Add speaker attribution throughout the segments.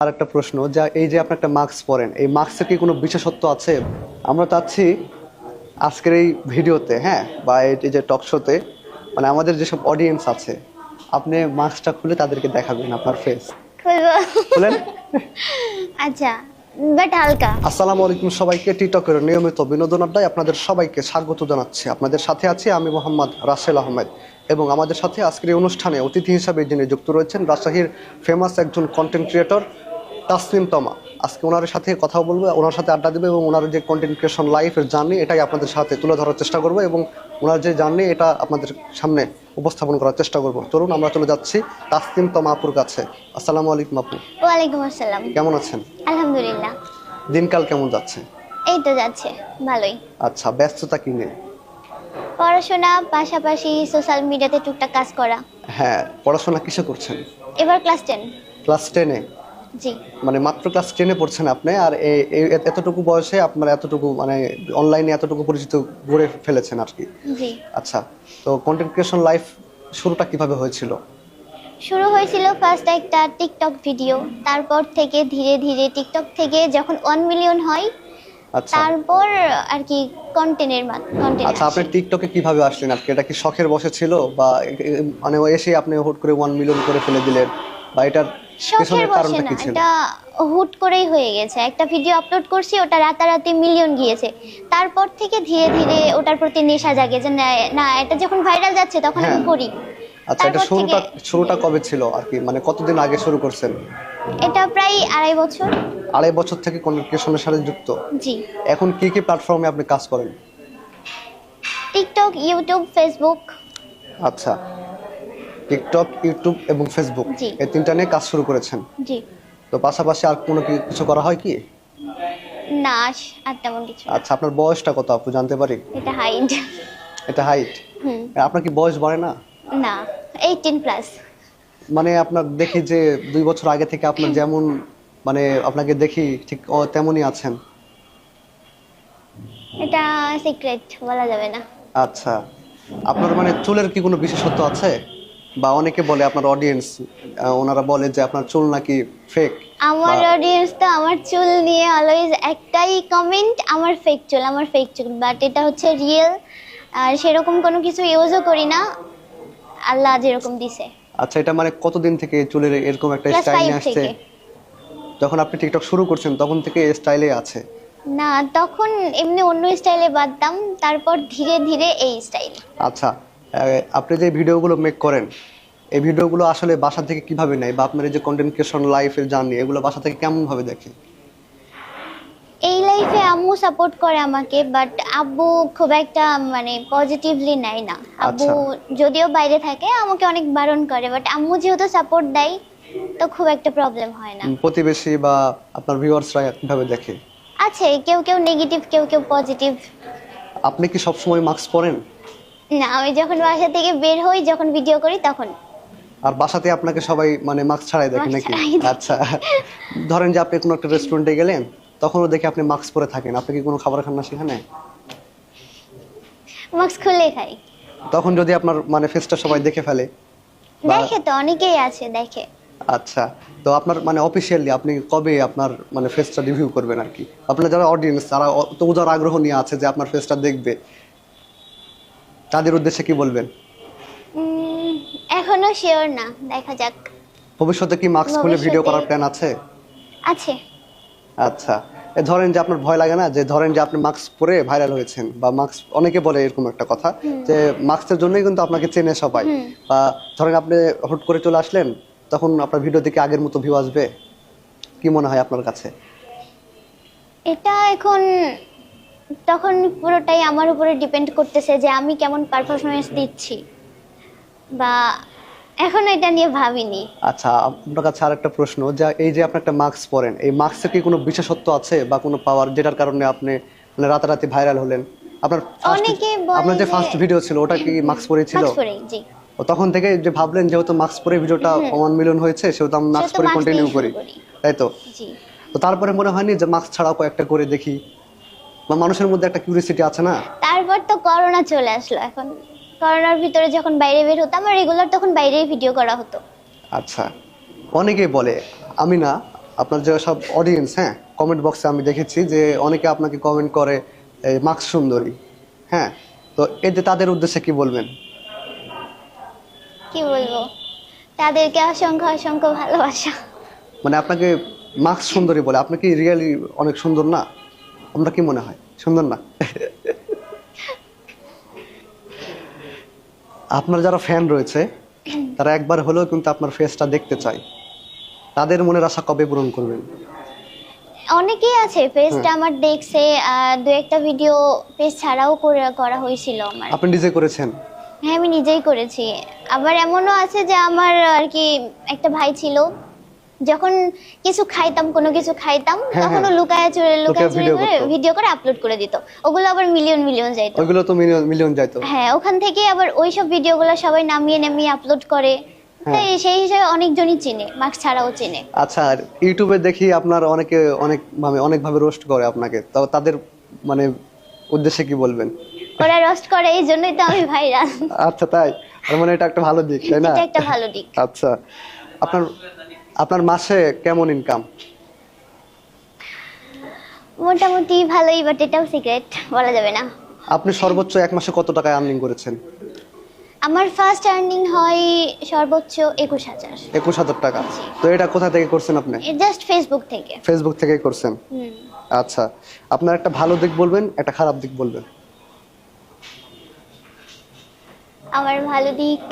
Speaker 1: আর একটা প্রশ্ন, যা এই যে আপনি একটা মাস্ক পরেন, এই মাস্কের কি কোনো বিশেষত্ব আছে? আমরা চাচ্ছি আজকের এই ভিডিওতে, হ্যাঁ, বা এই যে টক শোতে, মানে আমাদের যেসব অডিয়েন্স আছে, আপনি মাস্কটা খুলে তাদেরকে দেখাবেন আপনার ফেস।
Speaker 2: খুলবো।
Speaker 1: খুলেন।
Speaker 2: আচ্ছা, বাট হালকা।
Speaker 1: আসসালামু আলাইকুম সবাইকে, টিকটকের নিয়মিত বিনোদন আড্ডায় আপনাদের সবাইকে স্বাগত জানাচ্ছি। আপনাদের সাথে আছি আমি মোহাম্মদ রাসেল আহমেদ, এবং আমাদের সাথে আজকের এই অনুষ্ঠানে অতিথি হিসাবে যিনি যুক্ত রয়েছেন রাজশাহীর ফেমাস একজন কন্টেন্ট ক্রিয়েটর তাসনিম তমা। আজকে ওনার সাথে কথা বলবো, ওনার সাথে আড্ডা দেবো, এবং ওনার যে কন্টেন্ট ক্রিয়েশন লাইফের জার্নি এটাই আপনাদের সাথে তুলে ধরার চেষ্টা করবো, এবং ওনার যে জার্নি এটা আপনাদের সামনে উপস্থাপন করার চেষ্টা করবো। চলুন আমরা চলে যাচ্ছি তাসনিম তমা আপুর কাছে। আসসালামু আলাইকুম আপু,
Speaker 2: ওয়ালাইকুম আসসালাম।
Speaker 1: কেমন আছেন?
Speaker 2: আলহামদুলিল্লাহ,
Speaker 1: দিনকাল কেমন যাচ্ছে?
Speaker 2: এই তো যাচ্ছে ভালোই।
Speaker 1: আচ্ছা, ব্যস্ততা কি নেই?
Speaker 2: পড়াশোনা পাশাপাশি সোশ্যাল মিডিয়াতে টুকটাক কাজ করা।
Speaker 1: হ্যাঁ, পড়াশোনা কিসে করছেন?
Speaker 2: এবার ক্লাস 10।
Speaker 1: ক্লাস 10-এ?
Speaker 2: জি
Speaker 1: মানে মাত্র ক্লাস 10-এ পড়ছেন আপনি, আর এতটুকু বয়সে আপনার এতটুকু মানে অনলাইনে এতটুকু পরিচিত গড়ে ফেলেছেন আর কি।
Speaker 2: জি,
Speaker 1: আচ্ছা, তো কন্টেন্ট ক্রিয়েশন লাইফ শুরুটা কিভাবে হয়েছিল?
Speaker 2: শুরু হয়েছিল ফার্স্ট একটা টিকটক ভিডিও, তারপর থেকে ধীরে ধীরে টিকটক থেকে যখন 1 মিলিয়ন হয়,
Speaker 1: আচ্ছা
Speaker 2: তারপর আর কি কন্টেন্ট
Speaker 1: আচ্ছা, আপনি টিকটকে কিভাবে আসলেন আর কি? এটা কি শখের বশে ছিল, বা মানে এসে আপনি হুট করে 1 মিলিয়ন করে ফেলে দিলেন, বা এটার
Speaker 2: শখের
Speaker 1: পেছনের
Speaker 2: বসে
Speaker 1: কারণটা
Speaker 2: না,
Speaker 1: কি ছিল?
Speaker 2: এটা হুট করেই হয়ে গেছে। একটা ভিডিও আপলোড করছি, ওটা রাতারাতি মিলিয়ন গিয়েছে। তারপর থেকে ধীরে ধীরে ওটার প্রতি নেশা জাগে যে না না, এটা যখন ভাইরাল যাচ্ছে তখন আমি
Speaker 1: হ্যাঁ।
Speaker 2: করি।
Speaker 1: আচ্ছা, এটা
Speaker 2: তারপর থেকে
Speaker 1: শুরুটা কবে ছিল আর কি? মানে কতদিন আগে শুরু করছেন?
Speaker 2: এটা প্রায় 2.5 বছর।
Speaker 1: 2.5 বছর থেকে কন্টেন্ট ক্রিয়েশনের সাথে যুক্ত।
Speaker 2: জি,
Speaker 1: এখন কি কি প্ল্যাটফর্মে আপনি কাজ করেন?
Speaker 2: TikTok, YouTube, Facebook.
Speaker 1: আচ্ছা, টিকটক, ইউটিউব এবং ফেসবুক,
Speaker 2: জি।
Speaker 1: এই তিনটা নিয়ে কাজ শুরু করেছেন।
Speaker 2: জি,
Speaker 1: তো পাশাপাশি আর কোনো কিছু করা হয় কি?
Speaker 2: না আর তেমন কিছু না।
Speaker 1: আচ্ছা, আপনার বয়সটা কত আপু, জানতে পারি?
Speaker 2: এটা হাইট।
Speaker 1: এটা হাইট?
Speaker 2: হুম,
Speaker 1: আপনার কি বয়স বাড়ে না?
Speaker 2: না, 18 প্লাস।
Speaker 1: মানে আপনার দেখি যে 2 বছর আগে থেকে আপনার যেমন, মানে আপনাকে দেখি ঠিক তেমনই আছেন।
Speaker 2: এটা সিক্রেট, বলা যাবে না।
Speaker 1: আচ্ছা, আপনার মানে চুলের কি কোনো বিশেষত্ব আছে? বা অনেকে বলে, আপনার অডিয়েন্স ওনারা বলে যে আপনার চুল নাকি ফেক।
Speaker 2: আমার অডিয়েন্স তো আমার চুল নিয়ে অলওয়েজ একটাই কমেন্ট, আমার ফেক চুল, আমার ফেক চুল। বাট এটা হচ্ছে রিয়েল, আর সেরকম কোনো কিছু ইউজও করি না, আল্লাহ যেরকম দিছে।
Speaker 1: আচ্ছা, এটা মানে কতদিন থেকে চুলের এরকম একটা
Speaker 2: ক্লাস
Speaker 1: স্টাইল
Speaker 2: 5
Speaker 1: নিয়ে আসছে?
Speaker 2: থেকে।
Speaker 1: যখন আপনি টিকটক শুরু করছেন তখন থেকে এই স্টাইলে আছে?
Speaker 2: না, তখন এমনি অন্য স্টাইলে বাদতাম, তারপর ধীরে ধীরে এই স্টাইল।
Speaker 1: আচ্ছা, আপনি যে ভিডিওগুলো মেক করেন, এই ভিডিওগুলো আসলে বাসা থেকে কিভাবে নেয়, বা আপনার এই যে কন্টেন্ট ক্রিয়েশন লাইফের জার্নি, এগুলো বাসা থেকে কেমন ভাবে দেখে?
Speaker 2: এই লাইফে আম্মু সাপোর্ট করে আমাকে, বাট আব্বু খুব একটা মানে পজিটিভলি নেয় না। আব্বু যদিও বাইরে থাকে, আমাকে অনেক বারণ করে, বাট আম্মু যেহেতু সাপোর্ট দেয় তো খুব একটা প্রবলেম হয় না।
Speaker 1: প্রতিবেশী বা আপনার ভিউয়ার্সরা কিভাবে দেখে?
Speaker 2: আছে কেউ কেউ নেগেটিভ, কেউ কেউ পজিটিভ।
Speaker 1: আপনি কি সবসময় মাস্ক পরেন?
Speaker 2: না, আমি যখন বাসা থেকে বের হই, যখন ভিডিও করি তখন।
Speaker 1: আর বাসাতে আপনাকে সবাই মানে মাস্ক ছাড়াই দেখে
Speaker 2: মাস্ক
Speaker 1: নাকি?
Speaker 2: ছাড়াই দেখে।
Speaker 1: আচ্ছা, ধরেন যে আপনি কোনো একটা রেস্টুরেন্টে গেলেন, তখনও দেখে আপনি মাস্ক পরে থাকেন, আপনি কি কোনো খাবার খান না সেখানে?
Speaker 2: মাস্ক খুলে খাই।
Speaker 1: তখন যদি আপনার মানে ফেসটা সবাই দেখে ফেলে বা
Speaker 2: দেখে তো অনেকেই আছে, দেখে।
Speaker 1: আচ্ছা, তো আপনার মানে অফিসিয়ালি আপনি কবে আপনার মানে ফেসটা রিভিউ করবেন আর কি? আপনার যারা অডিয়েন্স, তারা তো উজার আগ্রহ নিয়ে আছে যে আপনার ফেসটা দেখবে, তাদের উদ্দেশ্যে কি বলবেন?
Speaker 2: উম, এখনো শিওর না, দেখা যাক।
Speaker 1: ভবিষ্যতে কি মাস্ক খুলে ভিডিও করার প্ল্যান আছে?
Speaker 2: আছে।
Speaker 1: আচ্ছা, ধরেন যে আপনার ভয় লাগে না, যে ধরেন যে আপনি মাস্ক পরে ভাইরাল হয়েছেন, বা মাস্ক, অনেকে বলে এরকম একটা কথা যে মাস্কের জন্যই কিন্তু আপনাকে চেনে সবাই, বা ধরেন আপনি হুট করে চলে আসলেন, তখন আপনার ভিডিও দেখে আগের মতো ভিউ আসবে? কি মনে হয় আপনার কাছে?
Speaker 2: এটা এখন তখন পুরোটাই আমার উপরে ডিপেন্ড করতেছে যে আমি কেমন পারফরমেন্স দিচ্ছি, বা এখন এটা নিয়ে ভাবিনি।
Speaker 1: আচ্ছা, আপনার কাছে আর একটা প্রশ্ন, যা এই যে আপনি একটা মাস্ক পরেন, এই মাস্কের কি কোনো বিশেষত্ব আছে বা কোনো পাওয়ার, যেটার কারণে আপনি মানে রাতারাতি ভাইরাল হলেন? আপনার
Speaker 2: অনেকে বলে
Speaker 1: আপনার যে
Speaker 2: যে-
Speaker 1: ফার্স্ট ভিডিও ছিল ওটা কি মাস্ক পরে ছিল?
Speaker 2: মাস্ক পরেই, জি।
Speaker 1: ও তখন থেকে যে ভাবলেন যেহেতু মাস্ক পরে ভিডিওটা 1 মিলিয়ন হয়েছে, সেহেতু আমি মাস্ক
Speaker 2: সেহেতু
Speaker 1: পরে
Speaker 2: mask
Speaker 1: কন্টিনিউ
Speaker 2: দিয়েই
Speaker 1: করি,
Speaker 2: শুরু করি।
Speaker 1: তাই তো?
Speaker 2: জি,
Speaker 1: তো তারপরে মনে হয়নি যে মাস্ক ছাড়াও কয়েকটা করে দেখি, বা মানুষের মধ্যে একটা কিউরিয়াসিটি আছে না?
Speaker 2: তারপর তো করোনা চলে আসলো। এখন করোনার ভিতরে যখন বাইরে বের হতাম, আর রেগুলার তখন বাইরেই ভিডিও করা হতো।
Speaker 1: আচ্ছা, অনেকেই বলে, আমি না, আপনার যে সব অডিয়েন্স, হ্যাঁ, কমেন্ট বক্সে আমি দেখেছি যে অনেকে আপনাকে কমেন্ট করে এই মাক্স সুন্দরী, হ্যাঁ, তো এই যে তাদের উদ্দেশ্যে কি বলবেন?
Speaker 2: কি বলবো, তাদেরকে অসংখ্য অসংখ্য ভালোবাসা।
Speaker 1: মানে আপনাকে মাক্স সুন্দরী বলে, আপনি কি রিয়েলি অনেক সুন্দর না? আমরা কি মনে হয় সুন্দর না? আপনার যারা ফ্যান রয়েছে তারা একবার হলেও কিন্তু আপনার ফেসটা দেখতে চায়, তাদের মনের আশা কবে পূরণ করবেন?
Speaker 2: অনেকেই আছে পেজটা আমার দেখছে, দু একটা ভিডিও পেজ ছাড়াও করা হয়েছিল আমার।
Speaker 1: আপনি নিজে করেছেন?
Speaker 2: হ্যাঁ, আমি নিজেই করেছি। আবার এমনও আছে যে আমার আর কি একটা ভাই ছিল, যখন কিছু খাইতাম, কোনো কিছু খাইতাম,
Speaker 1: হ্যাঁ,
Speaker 2: তখন ও
Speaker 1: হ্যাঁ।
Speaker 2: লুকায় চুরি
Speaker 1: video
Speaker 2: করে
Speaker 1: করতো।
Speaker 2: ভিডিও করে আপলোড করে দিত। ওগুলো আবার মিলিয়ন মিলিয়ন যাইতো।
Speaker 1: ওইগুলো তো মিলিয়ন মিলিয়ন যাইতো।
Speaker 2: হ্যাঁ, ওখান থেকে আবার ওইসব ভিডিওগুলো সবাই নামিয়ে নামিয়ে আপলোড করে। তাই সেই হিসেবে অনেকজনই চিনে, মার্কস ছাড়াও চিনে।
Speaker 1: আচ্ছা, আর ইউটিউবে দেখি আপনার অনেকে অনেকভাবে রোস্ট করে আপনাকে, তো তাদের মানে উদ্দেশ্যে কি বলবেন?
Speaker 2: ওরা রোস্ট করে, এই জন্যই তো আমি ভাইরাল।
Speaker 1: আচ্ছা, তাই? আর মানে এটা একটা ভালো দিক, তাই না?
Speaker 2: এটা একটা ভালো দিক।
Speaker 1: আচ্ছা, আপনার আপনার মাসে কেমন ইনকাম?
Speaker 2: মোটামুটি ভালোই, বাট এটাও সিক্রেট, বলা যাবে না।
Speaker 1: আপনি সর্বোচ্চ এক মাসে কত টাকা আর্নিং করেছেন?
Speaker 2: আমার ফার্স্ট আর্নিং হয় সর্বোচ্চ 21,000।
Speaker 1: 21,000 টাকা। তো এটা কোথা থেকে করছেন আপনি?
Speaker 2: জাস্ট ফেসবুক থেকে।
Speaker 1: ফেসবুক থেকেই করছেন? আচ্ছা, আপনার একটা ভালো দিক বলবেন, একটা খারাপ দিক বলবেন।
Speaker 2: আমার ভালো দিক,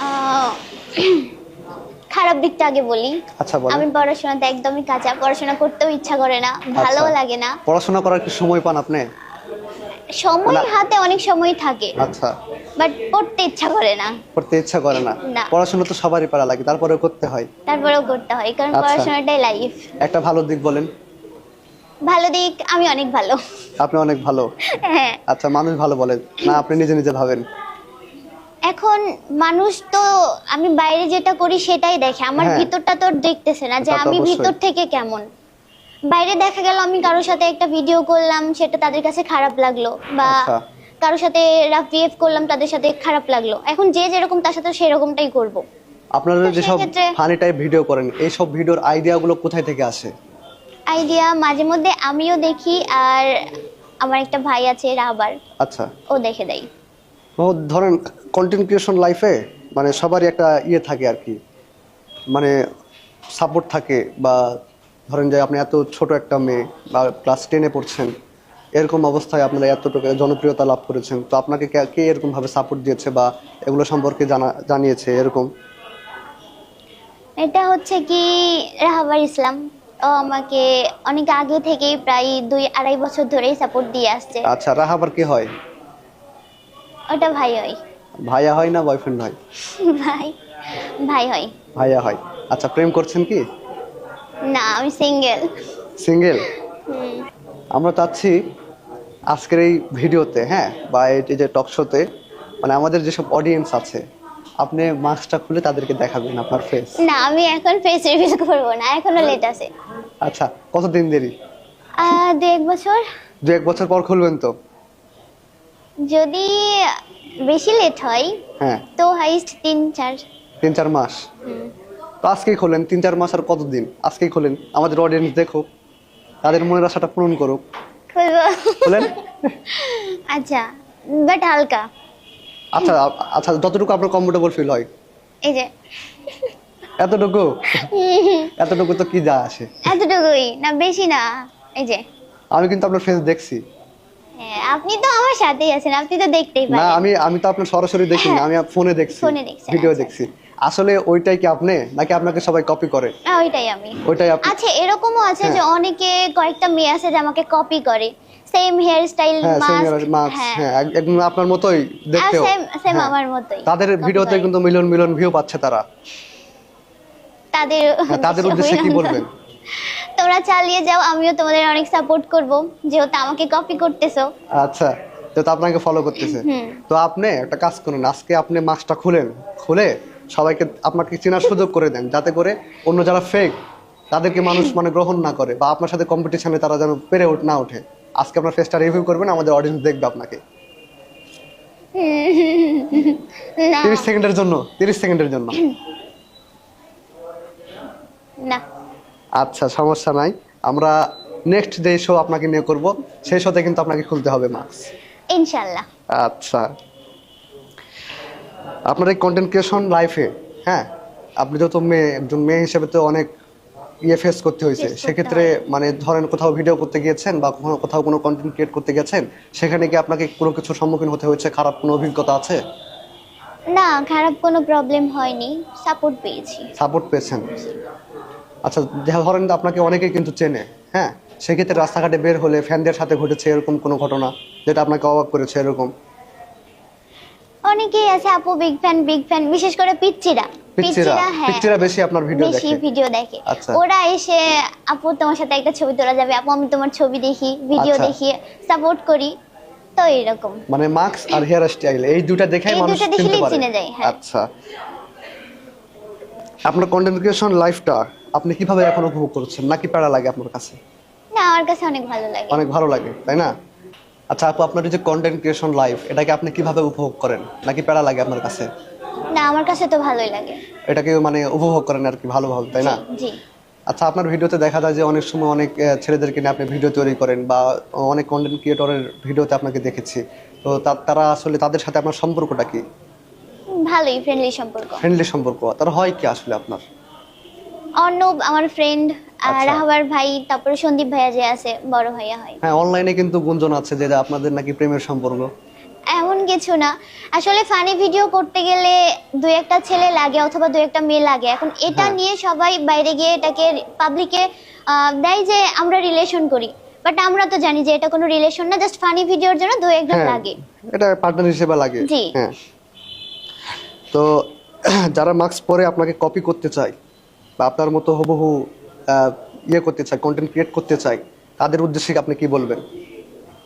Speaker 2: আহ, খারাপ দিকটা আগে বলি।
Speaker 1: আচ্ছা, বলেন।
Speaker 2: আমি পড়াশোনাতে একদমই কাঁচা, পড়াশোনা করতেও ইচ্ছা করে না, ভালোও
Speaker 1: আচ্ছা।
Speaker 2: লাগে না।
Speaker 1: পড়াশোনা করার কি সময় পান আপনি?
Speaker 2: সময় হাতে অনেক সময় থাকে,
Speaker 1: আচ্ছা,
Speaker 2: বাট পড়তে ইচ্ছা করে না।
Speaker 1: করতে ইচ্ছা করে না?
Speaker 2: না।
Speaker 1: পড়াশোনা তো সবারই পারা লাগে, তারপরেও করতে হয়।
Speaker 2: তারপরেও করতে হয়, কারণ
Speaker 1: আচ্ছা।
Speaker 2: পড়াশোনাটাই লাইফ।
Speaker 1: একটা ভালো দিক বলেন।
Speaker 2: ভালো দিক, আমি অনেক ভালো।
Speaker 1: আপনি অনেক ভালো?
Speaker 2: হ্যাঁ।
Speaker 1: আচ্ছা, মানুষ ভালো বলেন না, আপনি নিজে নিজে ভাবেন?
Speaker 2: এখন মানুষ তো আমি বাইরে যেটা করি সেটাই দেখে, আমার
Speaker 1: হ্যাঁ।
Speaker 2: ভিতরটা তো দেখতেছে না যে
Speaker 1: তা তো
Speaker 2: আমি
Speaker 1: অবশ্যই।
Speaker 2: ভিতর থেকে কেমন। বাইরে দেখা গেল আমি কারোর সাথে একটা ভিডিও করলাম, সেটা তাদের কাছে খারাপ লাগলো, বা
Speaker 1: আচ্ছা।
Speaker 2: কারোর সাথে রাফ বিহেভ করলাম, তাদের সাথে খারাপ লাগলো। এখন যে যেরকম তার সাথে সেরকমটাই করব।
Speaker 1: আপনারা
Speaker 2: তো
Speaker 1: যেসব
Speaker 2: সেক্ষেত্রে-
Speaker 1: ফানি টাইপ ভিডিও করেন, এই সব ভিডিওর আইডিয়াগুলো কোথায় থেকে আসে?
Speaker 2: আইডিয়া মাঝে মধ্যে আমিও দেখি, আর আমার একটা ভাই আছে রাহাবার,
Speaker 1: আচ্ছা,
Speaker 2: ও দেখে দেয়।
Speaker 1: ও ধরেন কন্টেন্ট ক্রিয়েশন লাইফে মানে সবারই একটা ইয়ে থাকে আর কি, মানে সাপোর্ট থাকে, বা ধরেন যে আপনি এত ছোট একটা মেয়ে বা ক্লাস 10-এ পড়ছেন, এরকম অবস্থায় আপনারা এতটুকু জনপ্রিয়তা লাভ করেছেন, তো আপনাকে কে এরকম ভাবে সাপোর্ট দিয়েছে বা এগুলো সম্পর্কে জানিয়েছে এরকম?
Speaker 2: এটা হচ্ছে কি, রাহাবার ইসলাম, ও আমাকে অনেক আগে থেকেই প্রায় 2-2.5 বছর ধরেই সাপোর্ট দিয়ে আসছে।
Speaker 1: আচ্ছা, রাহাবার কি হয়?
Speaker 2: ওটা ভাই হয়।
Speaker 1: ভাইয়া হয় না বয়ফ্রেন্ড হয়?
Speaker 2: ভাই, ভাই হয়।
Speaker 1: ভাইয়া হয়। আচ্ছা, প্রেম করছেন কি?
Speaker 2: না, আমি সিঙ্গেল।
Speaker 1: সিঙ্গেল? আমরা চাচ্ছি আজকের এই ভিডিওতে, হ্যাঁ, বা এই যে টক শোতে, মানে আমাদের যেসব অডিয়েন্স আছে, আপনি মাস্কটা খুলে তাদেরকে দেখাবেন আপনার ফেস।
Speaker 2: না, আমি এখন ফেস রিভিল করব না, এখনো লেট আছে।
Speaker 1: আচ্ছা, কতদিন দেরি?
Speaker 2: 2-1 বছর।
Speaker 1: 2-1 বছর পর খুলবেন তো?
Speaker 2: যদি বেশি লেট হয়
Speaker 1: হ্যাঁ,
Speaker 2: তো হাইস্ট 3-4।
Speaker 1: 3-4 মাস? তো আজকেই খোলেন। 3-4 মাস আর কতদিন? আজকেই খোলেন, আমাদের অডিয়েন্স দেখুক, তাদের মনের আশাটা পূরণ করুক।
Speaker 2: খুলবো।
Speaker 1: খোলেন।
Speaker 2: আচ্ছা, বাট হালকা।
Speaker 1: আচ্ছা আচ্ছা, যতটুকু আপনার কমফোর্টেবল ফিল হয়।
Speaker 2: এই যে
Speaker 1: এতটুকু? এতটুকু তো কি যা আসে?
Speaker 2: এতটুকুই না, বেশি না। এই যে
Speaker 1: আমি কিন্তু আপনার ফেস দেখছি।
Speaker 2: হ্যাঁ, আপনি তো আমার সাথেই আছেন, আপনি তো দেখতেই
Speaker 1: না,
Speaker 2: পারেন।
Speaker 1: আমি তো আপনার সরাসরি দেখিনি, আমি ফোনে দেখছি,
Speaker 2: ফোনে দেখছেন,
Speaker 1: ভিডিও
Speaker 2: আচ্ছা।
Speaker 1: দেখছি। আসলে ওইটাই কি আপনি, নাকি আপনাকে সবাই কপি করে?
Speaker 2: না, ওইটাই আমি।
Speaker 1: ওইটাই আপনি?
Speaker 2: আচ্ছা, এরকমও আছে
Speaker 1: হ্যাঁ।
Speaker 2: যে অনেকে, কয়েকটা মেয়ে আছে যে আমাকে কপি করে, সেম হেয়ার স্টাইল,
Speaker 1: হ্যাঁ,
Speaker 2: মাস্ক।
Speaker 1: মাস্ক,
Speaker 2: হ্যাঁ,
Speaker 1: হ্যাঁ, একদম আপনার মতোই দেখতেও।
Speaker 2: সেম সেম
Speaker 1: হ্যাঁ।
Speaker 2: আমার মতোই।
Speaker 1: তাদের
Speaker 2: copy
Speaker 1: ভিডিওতে
Speaker 2: করে।
Speaker 1: কিন্তু মিলিয়ন মিলিয়ন ভিউ পাচ্ছে তারা।
Speaker 2: তাদের
Speaker 1: হ্যাঁ, তাদের উদ্দেশ্যে কি বলবেন?
Speaker 2: তোমরা চালিয়ে যাও, আমিও তোমাদের অনেক সাপোর্ট করব, যেহেতু আমাকে কপি করতেছো।
Speaker 1: আচ্ছা, তো আপনাকে ফলো করতেছে। তো আপনি একটা কাজ করুন, আজকে আপনি মাস্কটা খুলে সবাইকে আপনাকে চেনার সুযোগ করে দেন, যাতে করে অন্য যারা ফেক তাদেরকে মানুষ মানে গ্রহণ না করে, বা আপনার সাথে কম্পিটিশনে তারা যেন পেরে না ওঠে। আজকে আপনার ফেসটা রিভিউ করবেন, আমাদের অডিয়েন্স দেখবে আপনাকে।
Speaker 2: না
Speaker 1: 30 সেকেন্ডের জন্য, 30 সেকেন্ডের জন্য।
Speaker 2: না
Speaker 1: আচ্ছা, সমস্যা নাই। আমরা নেক্সট যে শো আপনাকে নিয়ে করব সেই শোতে কিন্তু আপনাকে খুলতে হবে মাস্ক।
Speaker 2: ইনশাল্লাহ।
Speaker 1: আচ্ছা, আপনার এই কন্টেন্ট ক্রিয়েশন লাইফে, হ্যাঁ, আপনি যেহেতু মেয়ে, একজন মেয়ে হিসেবে তো অনেক ফেস করতে হয়েছে।
Speaker 2: Face করতে
Speaker 1: সেক্ষেত্রে মানে ধরেন কোথাও ভিডিও করতে গিয়েছেন বা কোথাও কোনো কন্টেন্ট ক্রিয়েট করতে গেছেন, সেখানে কি আপনাকে কোনো কিছুর সম্মুখীন হতে হয়েছে? খারাপ কোনো অভিজ্ঞতা আছে?
Speaker 2: না, খারাপ কোনো প্রবলেম হয়নি, সাপোর্ট পেয়েছি।
Speaker 1: সাপোর্ট পেয়েছেন? আচ্ছা, ধরেন আপনাকে অনেকেই কিন্তু চেনে, হ্যাঁ, সেক্ষেত্রে রাস্তাঘাটে বের হলে ফ্যানদের সাথে ঘটেছে এরকম কোনো ঘটনা যেটা আপনাকে অবাক করেছে এরকম?
Speaker 2: অনেকেই আছে আপু বিগ ফ্যান, বিশেষ করে পিচ্চিরা। হ্যাঁ,
Speaker 1: পিচ্চিরা বেশি আপনার ভিডিও
Speaker 2: বেশি
Speaker 1: দেখে?
Speaker 2: ভিডিও দেখে।
Speaker 1: আচ্ছা।
Speaker 2: ওরা এসে আপু তোমার সাথে একটা ছবি তোলা যাবে, আপু আমি তোমার ছবি দেখি, ভিডিও
Speaker 1: আচ্ছা।
Speaker 2: দেখি, সাপোর্ট করি, তো এরকম।
Speaker 1: মানে মাস্ক আর হেয়ার স্টাইল এই দুটো দেখেই
Speaker 2: এই
Speaker 1: মানুষ
Speaker 2: দুটো
Speaker 1: চিনতে
Speaker 2: দেখলেই
Speaker 1: পারে?
Speaker 2: চিনে যায়, হ্যাঁ।
Speaker 1: আচ্ছা, আপনার কন্টেন্ট ক্রিয়েশন লাইফটা আপনি কিভাবে এখন উপভোগ করছেন, নাকি প্যারা লাগে আপনার কাছে?
Speaker 2: না, আমার কাছে অনেক ভালো লাগে।
Speaker 1: অনেক ভালো লাগে, তাই না? আচ্ছা আপু, আপনার এই যে কন্টেন্ট ক্রিয়েশন লাইফ, এটাকে আপনি কিভাবে উপভোগ করেন, নাকি প্যারা লাগে আপনার কাছে?
Speaker 2: না, আমার কাছে তো ভালোই লাগে।
Speaker 1: এটাকে মানে উপভোগ করেন আর কি, ভালো, তাই না?
Speaker 2: জি।
Speaker 1: আচ্ছা, আপনার ভিডিওতে দেখা যায় যে অনেক সময় অনেক ছেলেদেরকে নিয়ে আপনি ভিডিও তৈরি করেন, বা অনেক কন্টেন্ট ক্রিয়েটরের ভিডিওতে আপনাকে দেখেছি। তো তারা আসলে, তাদের সাথে আপনার সম্পর্কটা কি?
Speaker 2: ভালোই, ফ্রেন্ডলি সম্পর্ক।
Speaker 1: ফ্রেন্ডলি সম্পর্ক? তারা হয় কি আসলে আপনার?
Speaker 2: অর্ণব আমার ফ্রেন্ড,
Speaker 1: আচ্ছা।
Speaker 2: রাহাবার ভাই, তারপরে সন্দীপ ভাইয়া যে আছে, বড় ভাইয়া হয়।
Speaker 1: হ্যাঁ, অনলাইনে কিন্তু গুঞ্জন আছে যে আপনাদের নাকি প্রেমের সম্পর্ক।
Speaker 2: এমন কিছু না, আসলে ফানি ভিডিও করতে গেলে দুই একটা ছেলে লাগে অথবা দুই একটা মেয়ে লাগে। এখন এটা
Speaker 1: হ্যাঁ।
Speaker 2: নিয়ে সবাই বাইরে গিয়ে এটাকে পাবলিকে দেয় যে আমরা রিলেশন করি, বাট আমরা তো জানি যে এটা কোনো রিলেশন না, জাস্ট ফানি ভিডিওর জন্য দুই একজন
Speaker 1: হ্যাঁ,
Speaker 2: লাগে।
Speaker 1: এটা পার্টনার হিসেবে লাগে।
Speaker 2: জি।
Speaker 1: হ্যাঁ, তো যারা মাস্ক পরে আপনাকে কপি করতে চায় বা আপনার মতো হুবহু করতে চায়, কন্টেন্ট ক্রিয়েট করতে চায়, তাদের উদ্দেশ্যে আপনি কি বলবেন?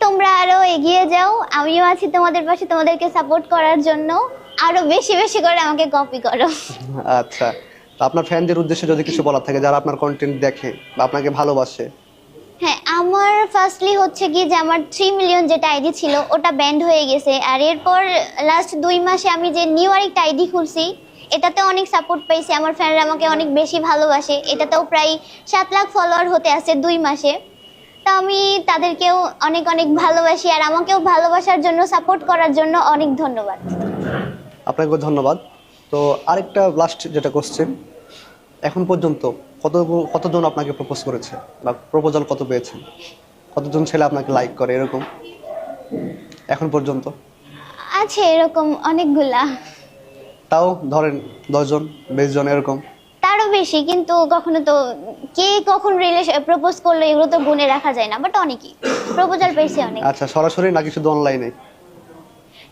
Speaker 2: তোমরা আরো এগিয়ে যাও, আমিও আছি তোমাদের পাশে তোমাদেরকে সাপোর্ট করার জন্য, আরো বেশি বেশি করে আমাকে কপি করো।
Speaker 1: আচ্ছা, তো আপনার ফ্যানদের উদ্দেশ্যে যদি কিছু বলার থাকে, যারা আপনার কন্টেন্ট দেখে বা আপনাকে ভালোবাসে?
Speaker 2: হ্যাঁ, আমার ফার্স্টলি হচ্ছে কি যে আমার 3 মিলিয়ন যেটা আইডি ছিল ওটা ব্যান্ড হয়ে গেছে, আর এরপর লাস্ট 2 মাসে আমি যে নিউ আরেকটা আইডি খুলছি এটাতে অনেক সাপোর্ট পাইছি, আমার ফ্যানরা আমাকে অনেক বেশি ভালোবাসে। এটাতেও প্রায় 7 লাখ ফলোয়ার হতে আছে 2 মাসে। তা আমি তাদেরকেও অনেক অনেক ভালোবাসি, আর আমাকেও ভালোবাসার জন্য, সাপোর্ট করার জন্য অনেক ধন্যবাদ।
Speaker 1: আপনাকে ধন্যবাদ। তো আরেকটা লাস্ট যেটা কোশ্চেন, এখন পর্যন্ত কতজন আপনাকে প্রপোজ করেছে বা প্রপোজাল কত পেয়েছেন? কতজন ছেলে আপনাকে লাইক করে এরকম এখন পর্যন্ত?
Speaker 2: আছে এরকম অনেকগুলা।
Speaker 1: তাও ধরেন 10 জন, 20 জন এরকম?
Speaker 2: তারও বেশি, কিন্তু কখনো তো কে কখন রিলেশন প্রপোজ করলো এগুলো তো গুনে রাখা যায় না, বাট অনেকই প্রপোজাল পাইছি অনেক।
Speaker 1: আচ্ছা, সরাসরি নাকি শুধু অনলাইনে?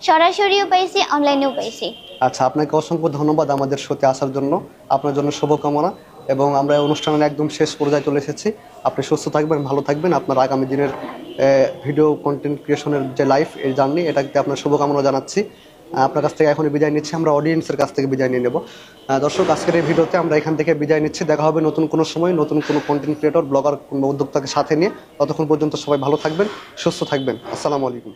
Speaker 2: সরাসরিও পাইছি, অনলাইনেও পাইছি।
Speaker 1: আচ্ছা, আপনাকে অসংখ্য ধন্যবাদ আমাদের শোতে আসার জন্য। আপনার জন্য শুভকামনা, এবং আমরা অনুষ্ঠানের একদম শেষ পর্যায়ে চলে এসেছি। আপনি সুস্থ থাকবেন, ভালো থাকবেন। আপনার আগামী দিনের ভিডিও কন্টেন্ট ক্রিয়েশনের যে লাইফ, এই জার্নি, এটাকে আপনার শুভকামনা জানাচ্ছি। আপনার কাছ থেকে এখনই বিদায় নিচ্ছি, আমরা অডিয়েন্সের কাছ থেকে বিদায় নিয়ে নেব। দর্শক, আজকের এই ভিডিওতে আমরা এখান থেকে বিদায় নিচ্ছি। দেখা হবে নতুন কোনো সময়, নতুন কোনো কন্টেন্ট ক্রিয়েটর, ব্লগার কিংবা উদ্যোক্তাকে সাথে নিয়ে। ততক্ষণ পর্যন্ত সবাই ভালো থাকবেন, সুস্থ থাকবেন। আসসালামু আলাইকুম।